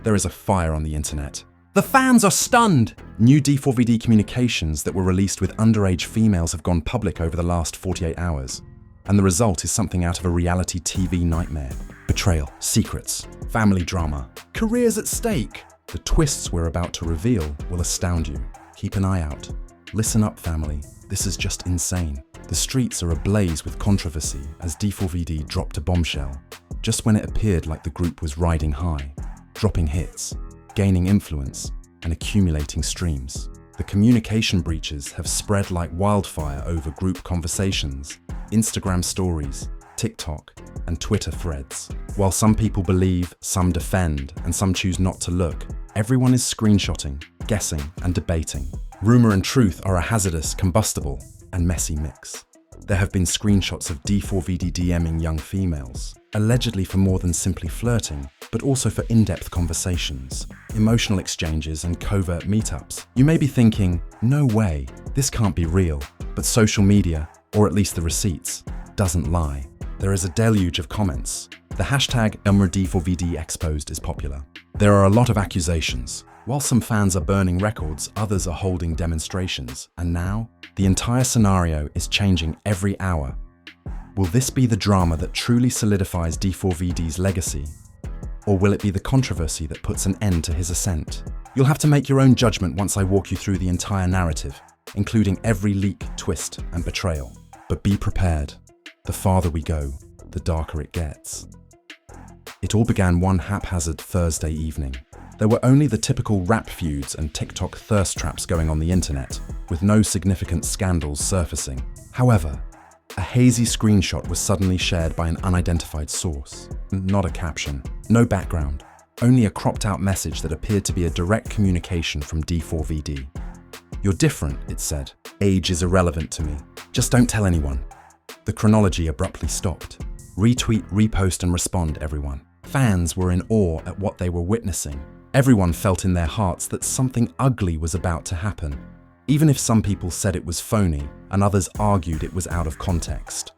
there is a fire on the internet. The fans are stunned! New D4vd communications that were released with underage females have gone public over the last 48 hours. And the result is something out of a reality TV nightmare. Betrayal, secrets, family drama, careers at stake. The twists we're about to reveal will astound you. Keep an eye out. Listen up, family. This is just insane. The streets are ablaze with controversy as D4vd dropped a bombshell, just when it appeared like the group was riding high, dropping hits, gaining influence, and accumulating streams. The communication breaches have spread like wildfire over group conversations, Instagram stories, TikTok, and Twitter threads. While some people believe, some defend, and some choose not to look, everyone is screenshotting, guessing, and debating. Rumor and truth are a hazardous, combustible, and messy mix. There have been screenshots of D4vd DMing young females, allegedly for more than simply flirting, but also for in-depth conversations, emotional exchanges, and covert meetups. You may be thinking, no way, this can't be real, but social media, or at least the receipts, doesn't lie. There is a deluge of comments. The hashtag D4vd exposed is popular. There are a lot of accusations. While some fans are burning records, others are holding demonstrations. And now, the entire scenario is changing every hour. Will this be the drama that truly solidifies D4vd's legacy? Or will it be the controversy that puts an end to his ascent? You'll have to make your own judgment once I walk you through the entire narrative, including every leak, twist, and betrayal. But be prepared. The farther we go, the darker it gets. It all began one haphazard Thursday evening. There were only the typical rap feuds and TikTok thirst traps going on the internet, with no significant scandals surfacing. However, a hazy screenshot was suddenly shared by an unidentified source. Not a caption, no background, only a cropped-out message that appeared to be a direct communication from D4vd. "You're different," it said. "Age is irrelevant to me. Just don't tell anyone." The chronology abruptly stopped. Retweet, repost, and respond, everyone. Fans were in awe at what they were witnessing. Everyone felt in their hearts that something ugly was about to happen, even if some people said it was phony and others argued it was out of context.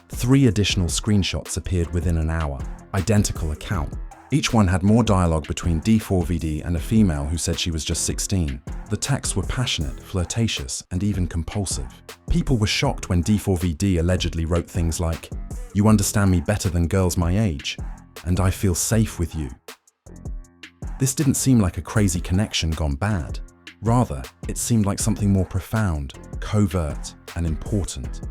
3 additional screenshots appeared within an hour, identical account. Each one had more dialogue between D4vd and a female who said she was just 16. The texts were passionate, flirtatious, and even compulsive. People were shocked when D4vd allegedly wrote things like, "You understand me better than girls my age, and I feel safe with you." This didn't seem like a crazy connection gone bad. Rather, it seemed like something more profound, covert, and important.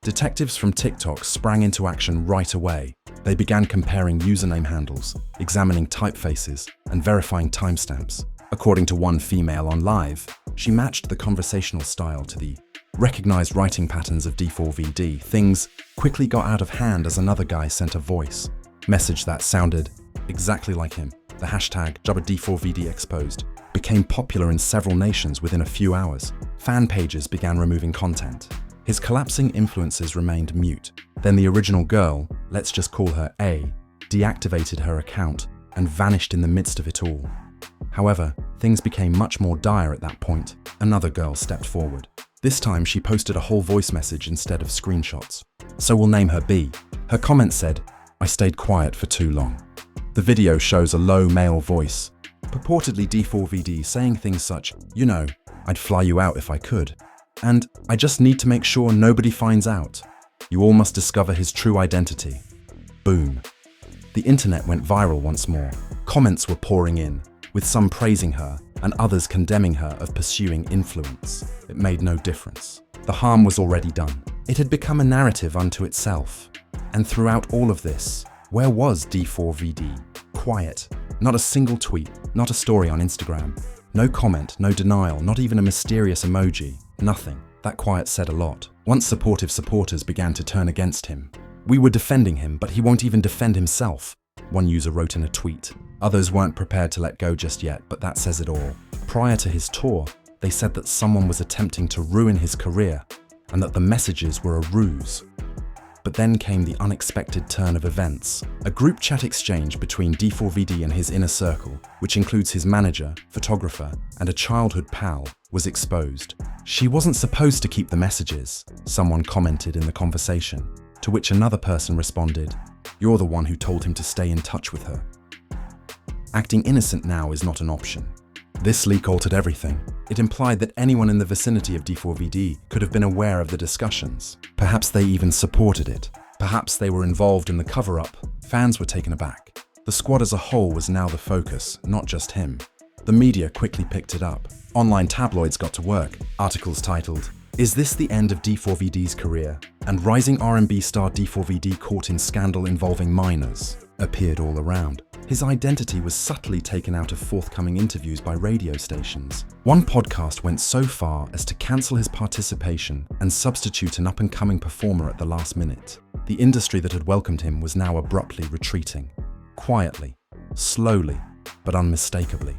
Detectives from TikTok sprang into action right away. They began comparing username handles, examining typefaces, and verifying timestamps. According to one female on Live, she matched the conversational style to the recognized writing patterns of D4vd. Things quickly got out of hand as another guy sent a voice message that sounded exactly like him. The hashtag D4vd exposed became popular in several nations within a few hours. Fan pages began removing content. His collapsing influences remained mute. Then the original girl, let's just call her A, deactivated her account and vanished in the midst of it all. However, things became much more dire at that point. Another girl stepped forward. This time she posted a whole voice message instead of screenshots. So we'll name her B. Her comment said, "I stayed quiet for too long." The video shows a low male voice, purportedly D4vd saying things such, "You know, I'd fly you out if I could. And I just need to make sure nobody finds out. You all must discover his true identity." Boom. The internet went viral once more. Comments were pouring in, with some praising her and others condemning her of pursuing influence. It made no difference. The harm was already done. It had become a narrative unto itself. And throughout all of this, where was D4vd? Quiet. Not a single tweet, not a story on Instagram. No comment, no denial, not even a mysterious emoji. Nothing. That quiet said a lot. Once supportive supporters began to turn against him. "We were defending him, but he won't even defend himself," one user wrote in a tweet. Others weren't prepared to let go just yet, but that says it all. Prior to his tour, they said that someone was attempting to ruin his career and that the messages were a ruse. But then came the unexpected turn of events. A group chat exchange between D4vd and his inner circle, which includes his manager, photographer, and a childhood pal, was exposed. "She wasn't supposed to keep the messages," someone commented in the conversation, to which another person responded, "You're the one who told him to stay in touch with her." Acting innocent now is not an option. This leak altered everything. It implied that anyone in the vicinity of D4vd could have been aware of the discussions. Perhaps they even supported it. Perhaps they were involved in the cover-up. Fans were taken aback. The squad as a whole was now the focus, not just him. The media quickly picked it up. Online tabloids got to work. Articles titled, "Is this the end of D4vd's career?" and "Rising R&B star D4vd caught in scandal involving minors" appeared all around. His identity was subtly taken out of forthcoming interviews by radio stations. One podcast went so far as to cancel his participation and substitute an up-and-coming performer at the last minute. The industry that had welcomed him was now abruptly retreating. Quietly, slowly, but unmistakably.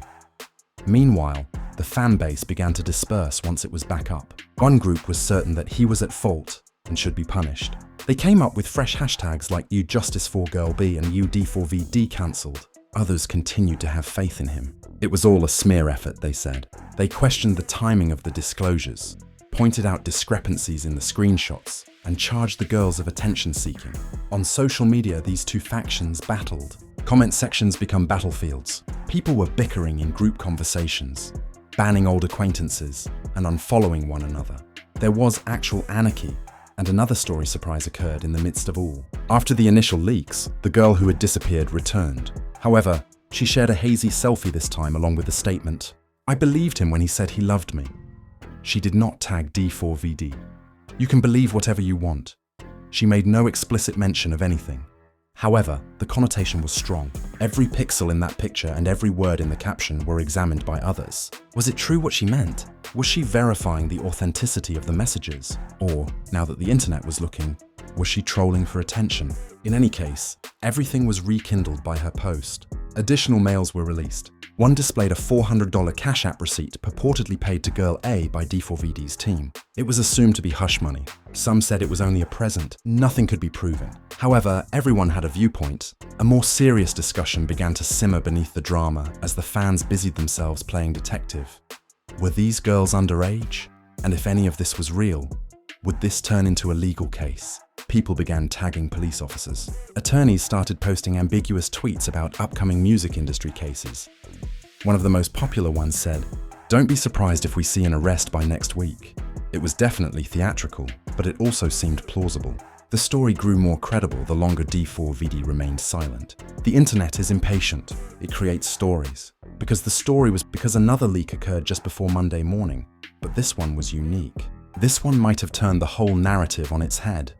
Meanwhile, the fan base began to disperse once it was back up. One group was certain that he was at fault and should be punished. They came up with fresh hashtags like #YouJustice4GirlB and #YouD4vd cancelled. Others continued to have faith in him. It was all a smear effort, they said. They questioned the timing of the disclosures, pointed out discrepancies in the screenshots, and charged the girls of attention-seeking. On social media, these two factions battled. Comment sections become battlefields. People were bickering in group conversations, banning old acquaintances, and unfollowing one another. There was actual anarchy, and another story surprise occurred in the midst of all. After the initial leaks, the girl who had disappeared returned. However, she shared a hazy selfie this time along with the statement, "I believed him when he said he loved me." She did not tag D4vd. You can believe whatever you want. She made no explicit mention of anything. However, the connotation was strong. Every pixel in that picture and every word in the caption were examined by others. Was it true what she meant? Was she verifying the authenticity of the messages? Or, now that the internet was looking, was she trolling for attention? In any case, everything was rekindled by her post. Additional mails were released. One displayed a $400 Cash App receipt purportedly paid to Girl A by D4vd's team. It was assumed to be hush money. Some said it was only a present. Nothing could be proven. However, everyone had a viewpoint. A more serious discussion began to simmer beneath the drama as the fans busied themselves playing detective. Were these girls underage? And if any of this was real, would this turn into a legal case? People began tagging police officers. Attorneys started posting ambiguous tweets about upcoming music industry cases. One of the most popular ones said, "Don't be surprised if we see an arrest by next week." It was definitely theatrical, but it also seemed plausible. The story grew more credible the longer D4vd remained silent. The internet is impatient. It creates stories. Because another leak occurred just before Monday morning, but this one was unique. This one might have turned the whole narrative on its head.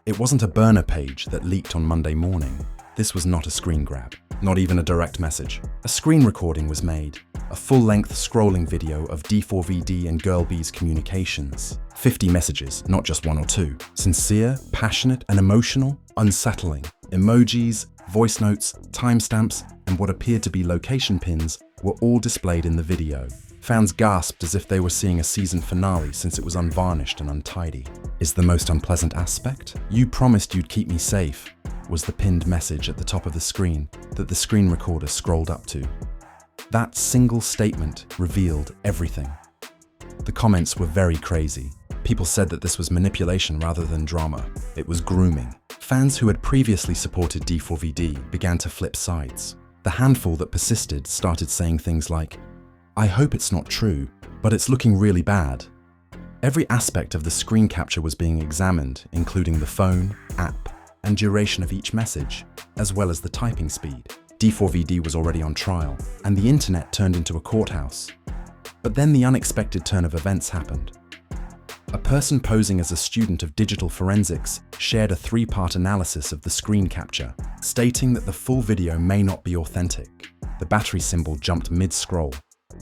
It wasn't a burner page that leaked on Monday morning. This was not a screen grab, not even a direct message. A screen recording was made, a full-length scrolling video of D4vd and Girl B's communications. 50 messages, not just one or two. Sincere, passionate, and emotional, unsettling. Emojis, voice notes, timestamps, and what appeared to be location pins were all displayed in the video. Fans gasped as if they were seeing a season finale since it was unvarnished and untidy. Is the most unpleasant aspect? "You promised you'd keep me safe," was the pinned message at the top of the screen that the screen recorder scrolled up to. That single statement revealed everything. The comments were very crazy. People said that this was manipulation rather than drama. It was grooming. Fans who had previously supported D4vd began to flip sides. The handful that persisted started saying things like, "I hope it's not true, but it's looking really bad." Every aspect of the screen capture was being examined, including the phone, app, and duration of each message, as well as the typing speed. D4vd was already on trial, and the internet turned into a courthouse. But then the unexpected turn of events happened. A person posing as a student of digital forensics shared a 3-part analysis of the screen capture, stating that the full video may not be authentic. The battery symbol jumped mid-scroll.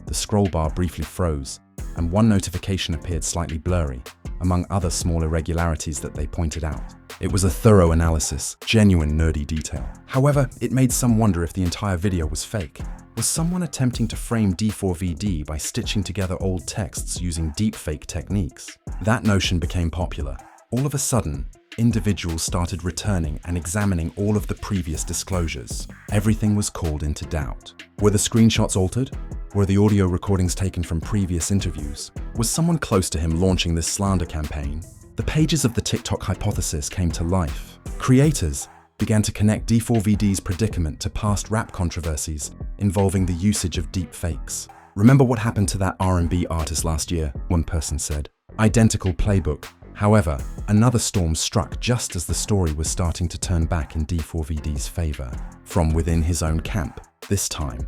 The scroll bar briefly froze, and one notification appeared slightly blurry, among other small irregularities that they pointed out. It was a thorough analysis, genuine nerdy detail. However, it made some wonder if the entire video was fake. Was someone attempting to frame D4vd by stitching together old texts using deepfake techniques? That notion became popular. All of a sudden, individuals started returning and examining all of the previous disclosures. Everything was called into doubt. Were the screenshots altered? Were the audio recordings taken from previous interviews? Was someone close to him launching this slander campaign? The pages of the TikTok hypothesis came to life. Creators began to connect D4vd's predicament to past rap controversies, involving the usage of deep fakes. "Remember what happened to that R&B artist last year?" one person said. Identical playbook. However, another storm struck just as the story was starting to turn back in D4vd's favor, from within his own camp, this time.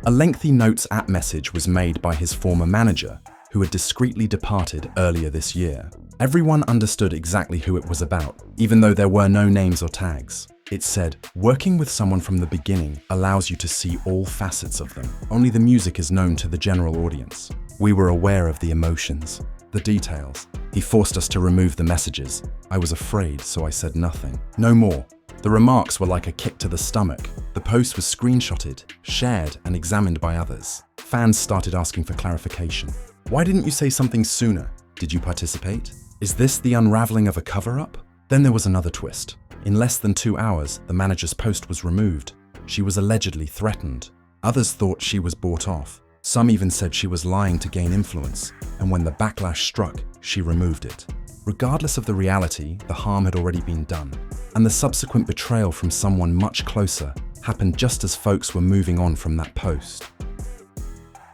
A lengthy Notes app message was made by his former manager, who had discreetly departed earlier this year. Everyone understood exactly who it was about, even though there were no names or tags. It said, "Working with someone from the beginning allows you to see all facets of them. Only the music is known to the general audience. We were aware of the emotions, the details. He forced us to remove the messages. I was afraid, so I said nothing. No more." The remarks were like a kick to the stomach. The post was screenshotted, shared, and examined by others. Fans started asking for clarification. "Why didn't you say something sooner? Did you participate? Is this the unraveling of a cover-up?" Then there was another twist. In less than 2 hours, the manager's post was removed. She was allegedly threatened. Others thought she was bought off. Some even said she was lying to gain influence, and when the backlash struck, she removed it. Regardless of the reality, the harm had already been done, and the subsequent betrayal from someone much closer happened just as folks were moving on from that post.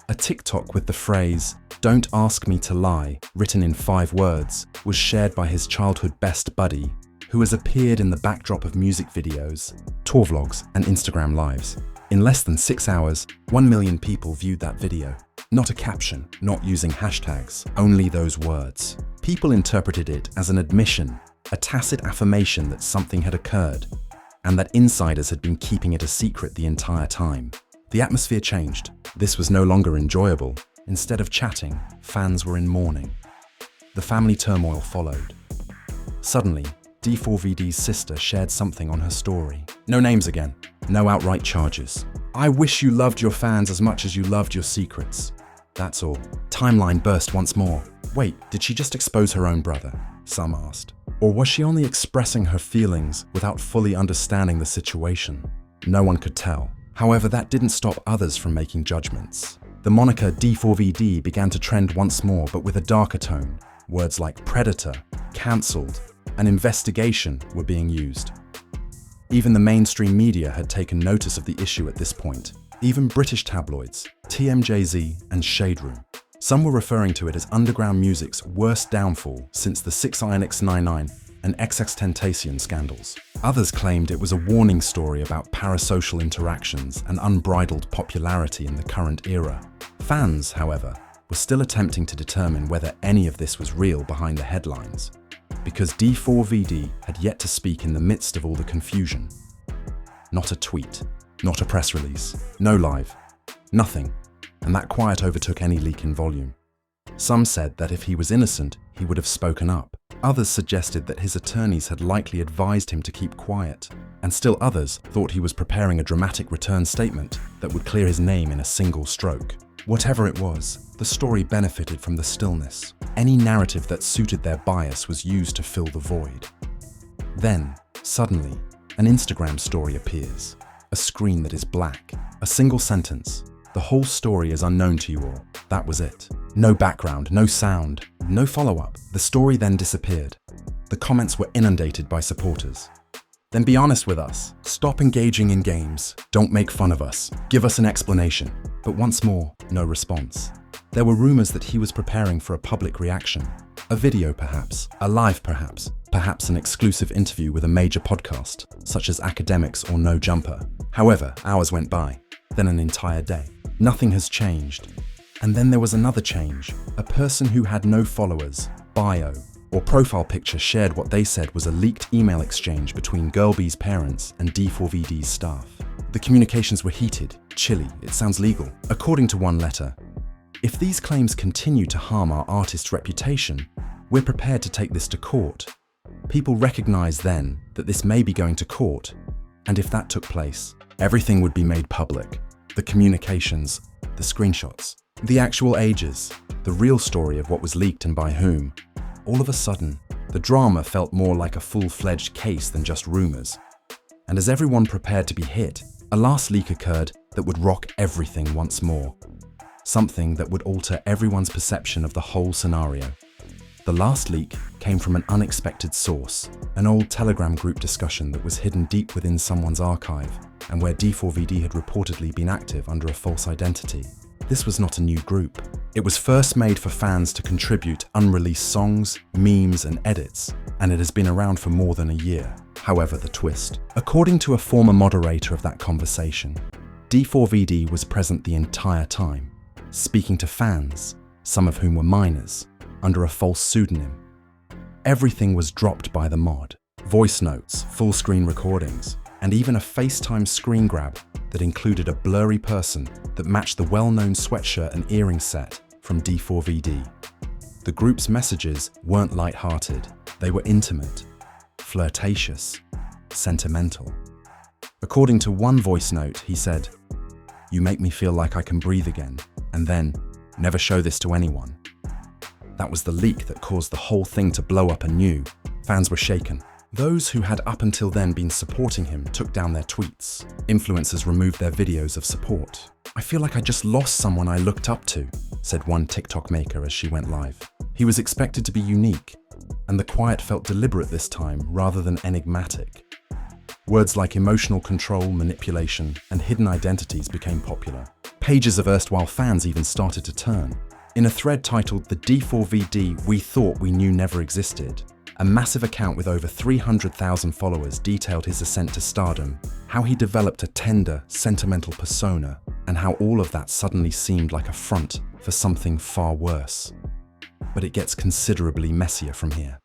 A TikTok with the phrase, "Don't ask me to lie," written in 5 words, was shared by his childhood best buddy, who has appeared in the backdrop of music videos, tour vlogs, and Instagram lives. In less than 6 hours, 1 million people viewed that video. Not a caption, not using hashtags, only those words. People interpreted it as an admission, a tacit affirmation that something had occurred, and that insiders had been keeping it a secret the entire time. The atmosphere changed. This was no longer enjoyable. Instead of chatting, fans were in mourning. The family turmoil followed. Suddenly, D4vd's sister shared something on her story. No names again, no outright charges. "I wish you loved your fans as much as you loved your secrets. That's all." Timeline burst once more. Wait, did she just expose her own brother? Some asked. Or was she only expressing her feelings without fully understanding the situation? No one could tell. However, that didn't stop others from making judgments. The moniker D4vd began to trend once more, but with a darker tone. Words like predator, cancelled, and investigation were being used. Even the mainstream media had taken notice of the issue at this point. Even British tabloids, TMJZ and Shade Room. Some were referring to it as underground music's worst downfall since the 6ix99 and XXXTentacion scandals. Others claimed it was a warning story about parasocial interactions and unbridled popularity in the current era. Fans, however, were still attempting to determine whether any of this was real behind the headlines, because D4vd had yet to speak in the midst of all the confusion. Not a tweet, not a press release, no live, nothing, and that quiet overtook any leak in volume. Some said that if he was innocent, he would have spoken up. Others suggested that his attorneys had likely advised him to keep quiet, and still others thought he was preparing a dramatic return statement that would clear his name in a single stroke. Whatever it was, the story benefited from the stillness. Any narrative that suited their bias was used to fill the void. Then, suddenly, an Instagram story appears. A screen that is black. A single sentence. The whole story is unknown to you all. That was it. No background, no sound, no follow-up. The story then disappeared. The comments were inundated by supporters. Then be honest with us. Stop engaging in games. Don't make fun of us. Give us an explanation. But once more, no response. There were rumors that he was preparing for a public reaction. A video perhaps, a live perhaps an exclusive interview with a major podcast, such as Academics or No Jumper. However, hours went by, then an entire day. Nothing has changed. And then there was another change. A person who had no followers, bio, or profile picture shared what they said was a leaked email exchange between Girl B's parents and D4vd's staff. The communications were heated, chilly, it sounds legal. According to one letter, "If these claims continue to harm our artist's reputation, we're prepared to take this to court. People recognized then that this may be going to court, and if that took place, everything would be made public. The communications, the screenshots, the actual ages, the real story of what was leaked and by whom. All of a sudden, the drama felt more like a full-fledged case than just rumors. And as everyone prepared to be hit, a last leak occurred that would rock everything once more. Something that would alter everyone's perception of the whole scenario. The last leak came from an unexpected source, an old Telegram group discussion that was hidden deep within someone's archive. and where D4vd had reportedly been active under a false identity. This was not a new group. It was first made for fans to contribute unreleased songs, memes, and edits, and it has been around for more than a year. However, the twist. According to a former moderator of that conversation, D4vd was present the entire time, speaking to fans, some of whom were minors, under a false pseudonym. Everything was dropped by the mod. Voice notes, full-screen recordings, and even a FaceTime screen grab that included a blurry person that matched the well-known sweatshirt and earring set from D4vd. The group's messages weren't light-hearted. They were intimate, flirtatious, sentimental. According to one voice note, he said, "You make me feel like I can breathe again, and then, never show this to anyone." That was the leak that caused the whole thing to blow up anew. Fans were shaken. Those who had up until then been supporting him took down their tweets. Influencers removed their videos of support. "I feel like I just lost someone I looked up to," said one TikTok maker as she went live. He was expected to be unique, and the quiet felt deliberate this time rather than enigmatic. Words like emotional control, manipulation, and hidden identities became popular. Pages of erstwhile fans even started to turn. In a thread titled "The D4vd We Thought We Knew Never Existed," a massive account with over 300,000 followers detailed his ascent to stardom, how he developed a tender, sentimental persona, and how all of that suddenly seemed like a front for something far worse. But it gets considerably messier from here.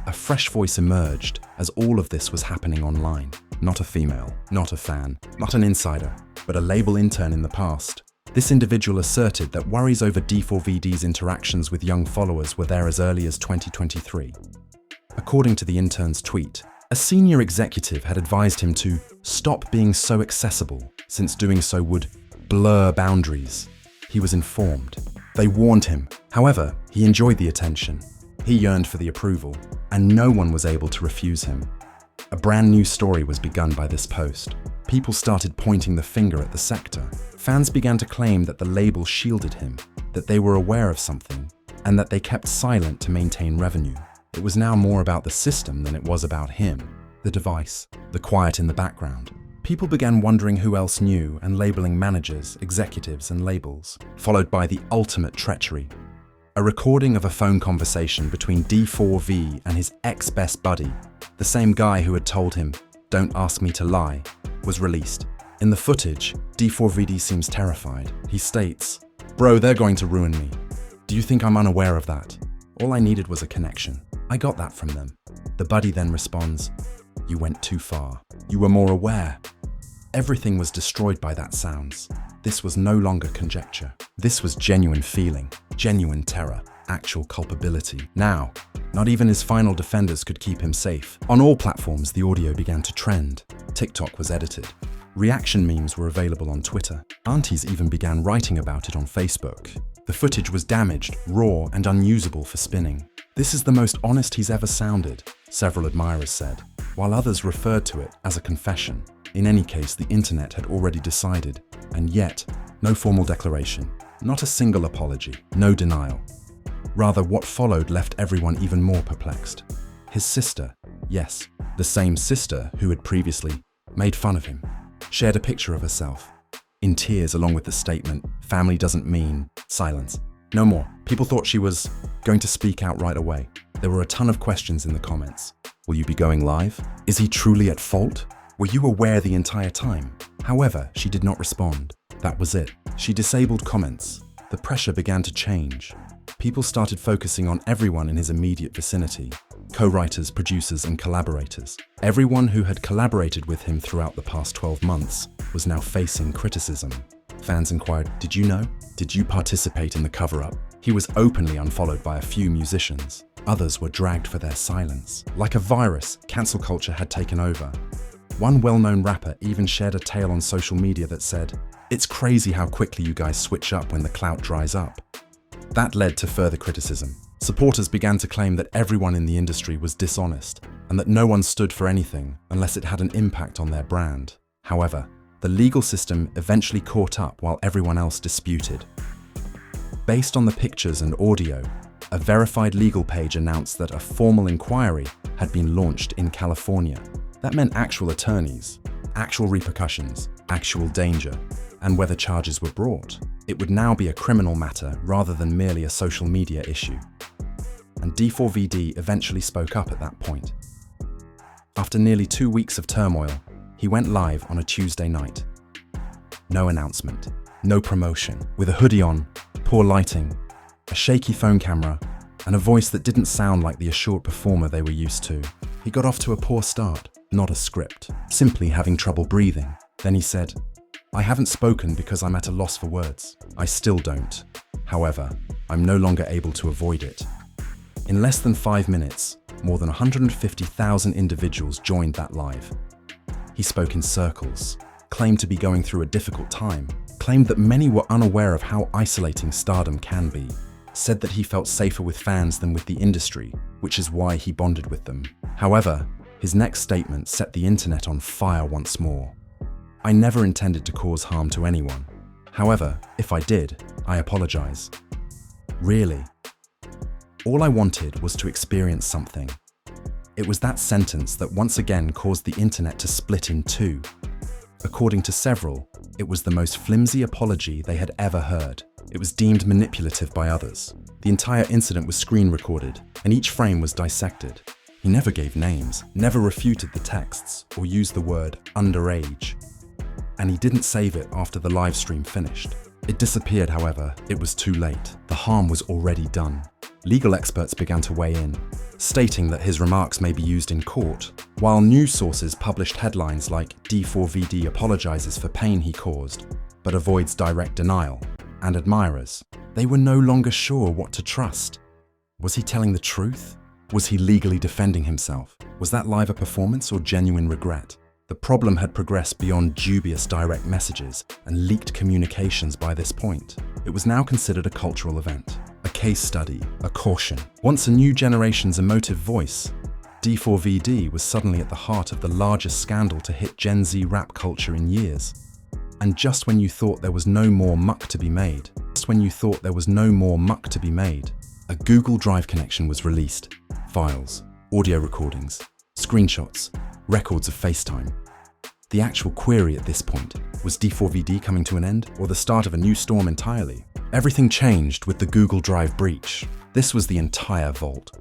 A fresh voice emerged as all of this was happening online. Not a female, not a fan, not an insider, but a label intern in the past. This individual asserted that worries over D4vd's interactions with young followers were there as early as 2023. According to the intern's tweet, a senior executive had advised him to stop being so accessible, since doing so would blur boundaries. He was informed. They warned him. However, he enjoyed the attention. He yearned for the approval, and no one was able to refuse him. A brand new story was begun by this post. People started pointing the finger at the sector. Fans began to claim that the label shielded him, that they were aware of something, and that they kept silent to maintain revenue. It was now more about the system than it was about him, the device, the quiet in the background. People began wondering who else knew and labeling managers, executives, and labels, followed by the ultimate treachery. A recording of a phone conversation between D4v and his ex-best buddy, the same guy who had told him, "Don't ask me to lie," was released. In the footage, D4vd seems terrified. He states, "Bro, they're going to ruin me. Do you think I'm unaware of that? All I needed was a connection. I got that from them." The buddy then responds, "You went too far. You were more aware." Everything was destroyed by that sounds. This was no longer conjecture. This was genuine feeling, genuine terror, actual culpability. Now, not even his final defenders could keep him safe. On all platforms, the audio began to trend. TikTok was edited. Reaction memes were available on Twitter. Aunties even began writing about it on Facebook. The footage was damaged, raw, and unusable for spinning. "This is the most honest he's ever sounded," several admirers said, while others referred to it as a confession. In any case, the internet had already decided, and yet, no formal declaration, not a single apology, no denial. Rather, what followed left everyone even more perplexed. His sister, yes, the same sister who had previously made fun of him, shared a picture of herself, in tears along with the statement, "Family doesn't mean silence." No more. People thought she was going to speak out right away. There were a ton of questions in the comments. Will you be going live? Is he truly at fault? Were you aware the entire time? However, she did not respond. That was it. She disabled comments. The pressure began to change. People started focusing on everyone in his immediate vicinity. Co-writers, producers, and collaborators. Everyone who had collaborated with him throughout the past 12 months was now facing criticism. Fans inquired, "Did you know? Did you participate in the cover-up?" He was openly unfollowed by a few musicians. Others were dragged for their silence. Like a virus, cancel culture had taken over. One well-known rapper even shared a tale on social media that said, "It's crazy how quickly you guys switch up when the clout dries up." That led to further criticism. Supporters began to claim that everyone in the industry was dishonest and that no one stood for anything unless it had an impact on their brand. However, the legal system eventually caught up while everyone else disputed. Based on the pictures and audio, a verified legal page announced that a formal inquiry had been launched in California. That meant actual attorneys, actual repercussions, actual danger, and whether charges were brought. It would now be a criminal matter rather than merely a social media issue. And D4vd eventually spoke up at that point. After nearly 2 weeks of turmoil, he went live on a Tuesday night. No announcement, no promotion, with a hoodie on, poor lighting, a shaky phone camera, and a voice that didn't sound like the assured performer they were used to. He got off to a poor start, not a script, simply having trouble breathing. Then he said, "I haven't spoken because I'm at a loss for words. I still don't. However, I'm no longer able to avoid it." In less than 5 minutes, more than 150,000 individuals joined that live. He spoke in circles, claimed to be going through a difficult time, claimed that many were unaware of how isolating stardom can be, said that he felt safer with fans than with the industry, which is why he bonded with them. However, his next statement set the internet on fire once more. "I never intended to cause harm to anyone. However, if I did, I apologize." Really? All I wanted was to experience something. It was that sentence that once again caused the internet to split in two. According to several, it was the most flimsy apology they had ever heard. It was deemed manipulative by others. The entire incident was screen recorded, and each frame was dissected. He never gave names, never refuted the texts, or used the word underage. And he didn't save it after the live stream finished. It disappeared, however. It was too late. The harm was already done. Legal experts began to weigh in, stating that his remarks may be used in court, while news sources published headlines like "D4vd apologizes for pain he caused, but avoids direct denial," and admirers. They were no longer sure what to trust. Was he telling the truth? Was he legally defending himself? Was that live a performance or genuine regret? The problem had progressed beyond dubious direct messages and leaked communications by this point. It was now considered a cultural event, a case study, a caution. Once a new generation's emotive voice, D4vd was suddenly at the heart of the largest scandal to hit Gen Z rap culture in years. And just when you thought there was no more muck to be made, a Google Drive connection was released. Files, audio recordings, screenshots, records of FaceTime. The actual query at this point, was D4vd coming to an end or the start of a new storm entirely? Everything changed with the Google Drive breach. This was the entire vault,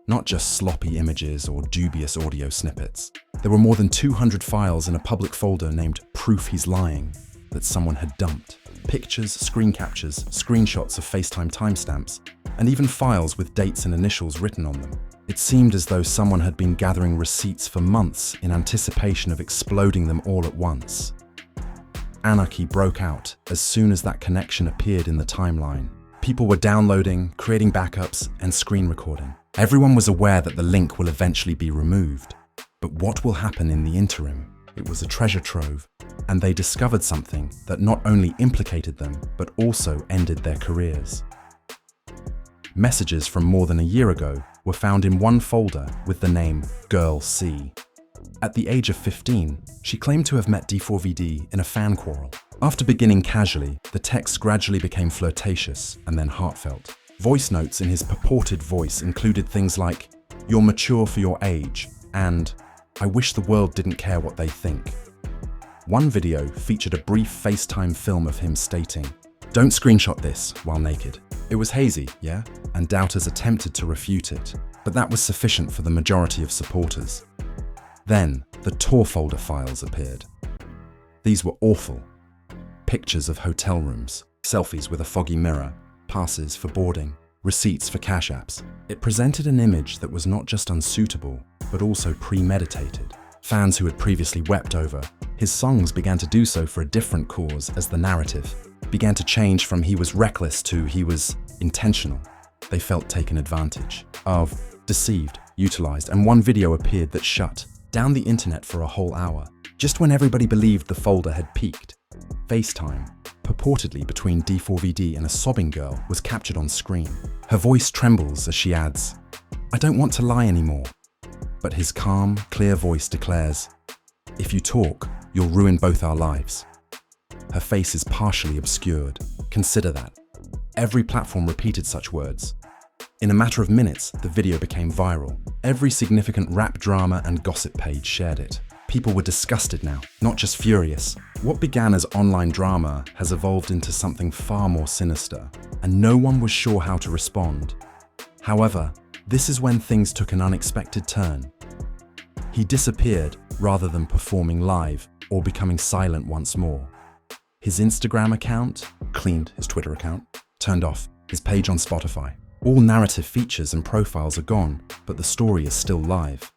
not just sloppy images or dubious audio snippets. There were more than 200 files in a public folder named "Proof He's Lying" that someone had dumped. Pictures, screen captures, screenshots of FaceTime timestamps, and even files with dates and initials written on them. It seemed as though someone had been gathering receipts for months in anticipation of exploding them all at once. Anarchy broke out as soon as that connection appeared in the timeline. People were downloading, creating backups, and screen recording. Everyone was aware that the link will eventually be removed. But what will happen in the interim? It was a treasure trove, and they discovered something that not only implicated them, but also ended their careers. Messages from more than a year ago were found in one folder with the name Girl C. At the age of 15, she claimed to have met D4vd in a fan quarrel. After beginning casually, the text gradually became flirtatious and then heartfelt. Voice notes in his purported voice included things like, "You're mature for your age," and "I wish the world didn't care what they think." One video featured a brief FaceTime film of him stating, "Don't screenshot this," while naked. It was hazy, yeah? And doubters attempted to refute it, but that was sufficient for the majority of supporters. Then, the Tor folder files appeared. These were awful. Pictures of hotel rooms, selfies with a foggy mirror, passes for boarding, receipts for cash apps. It presented an image that was not just unsuitable, but also premeditated. Fans who had previously wept over his songs began to do so for a different cause as the narrative began to change from he was reckless to he was intentional. They felt taken advantage of, deceived, utilized, and one video appeared that shut down the internet for a whole hour. Just when everybody believed the folder had peaked, FaceTime, purportedly between D4vd and a sobbing girl, was captured on screen. Her voice trembles as she adds, "I don't want to lie anymore." But his calm, clear voice declares, "If you talk, you'll ruin both our lives." Her face is partially obscured. Consider that. Every platform repeated such words. In a matter of minutes, the video became viral. Every significant rap drama and gossip page shared it. People were disgusted now, not just furious. What began as online drama has evolved into something far more sinister, and no one was sure how to respond. However, this is when things took an unexpected turn. He disappeared rather than performing live or becoming silent once more. His Instagram account, cleaned his Twitter account, turned off, his page on Spotify. All narrative features and profiles are gone, but the story is still live.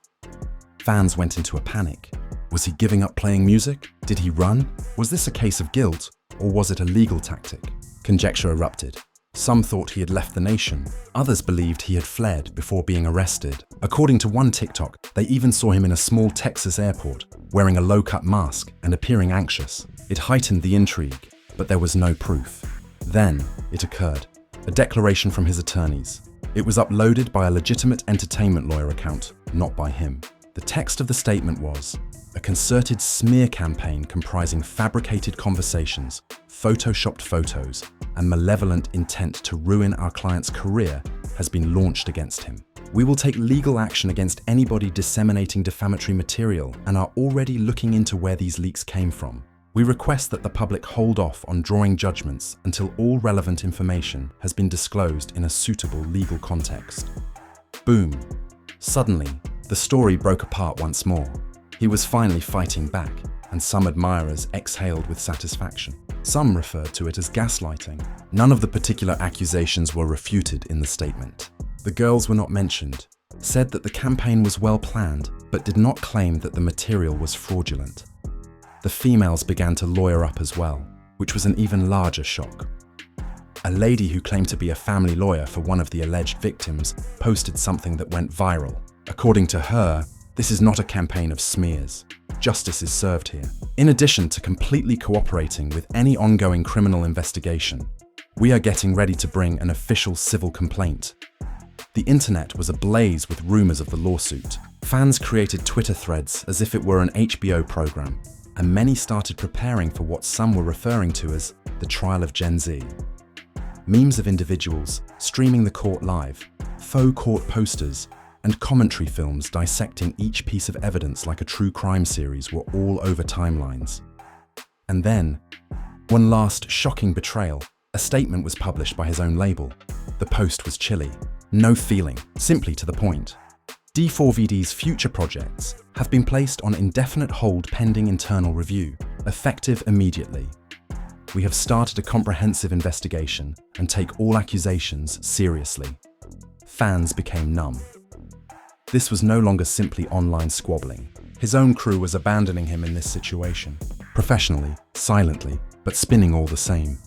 Fans went into a panic. Was he giving up playing music? Did he run? Was this a case of guilt, or was it a legal tactic? Conjecture erupted. Some thought he had left the nation. Others believed he had fled before being arrested. According to one TikTok, they even saw him in a small Texas airport, wearing a low-cut mask and appearing anxious. It heightened the intrigue, but there was no proof. Then, it occurred. A declaration from his attorneys. It was uploaded by a legitimate entertainment lawyer account, not by him. The text of the statement was, "A concerted smear campaign comprising fabricated conversations, photoshopped photos, and malevolent intent to ruin our client's career has been launched against him. We will take legal action against anybody disseminating defamatory material and are already looking into where these leaks came from. We request that the public hold off on drawing judgments until all relevant information has been disclosed in a suitable legal context." Boom. Suddenly, the story broke apart once more. He was finally fighting back, and some admirers exhaled with satisfaction. Some referred to it as gaslighting. None of the particular accusations were refuted in the statement. The girls were not mentioned, said that the campaign was well planned, but did not claim that the material was fraudulent. The females began to lawyer up as well, which was an even larger shock. A lady who claimed to be a family lawyer for one of the alleged victims posted something that went viral. According to her, this is not a campaign of smears. Justice is served here. In addition to completely cooperating with any ongoing criminal investigation, we are getting ready to bring an official civil complaint. The internet was ablaze with rumors of the lawsuit. Fans created Twitter threads as if it were an HBO program, and many started preparing for what some were referring to as the trial of Gen Z. Memes of individuals streaming the court live, faux court posters, and commentary films dissecting each piece of evidence like a true crime series were all over timelines. And then, one last shocking betrayal. A statement was published by his own label. The post was chilly, no feeling, simply to the point. D4vd's future projects have been placed on indefinite hold pending internal review, effective immediately. We have started a comprehensive investigation and take all accusations seriously. Fans became numb. This was no longer simply online squabbling. His own crew was abandoning him in this situation. Professionally, silently, but spinning all the same.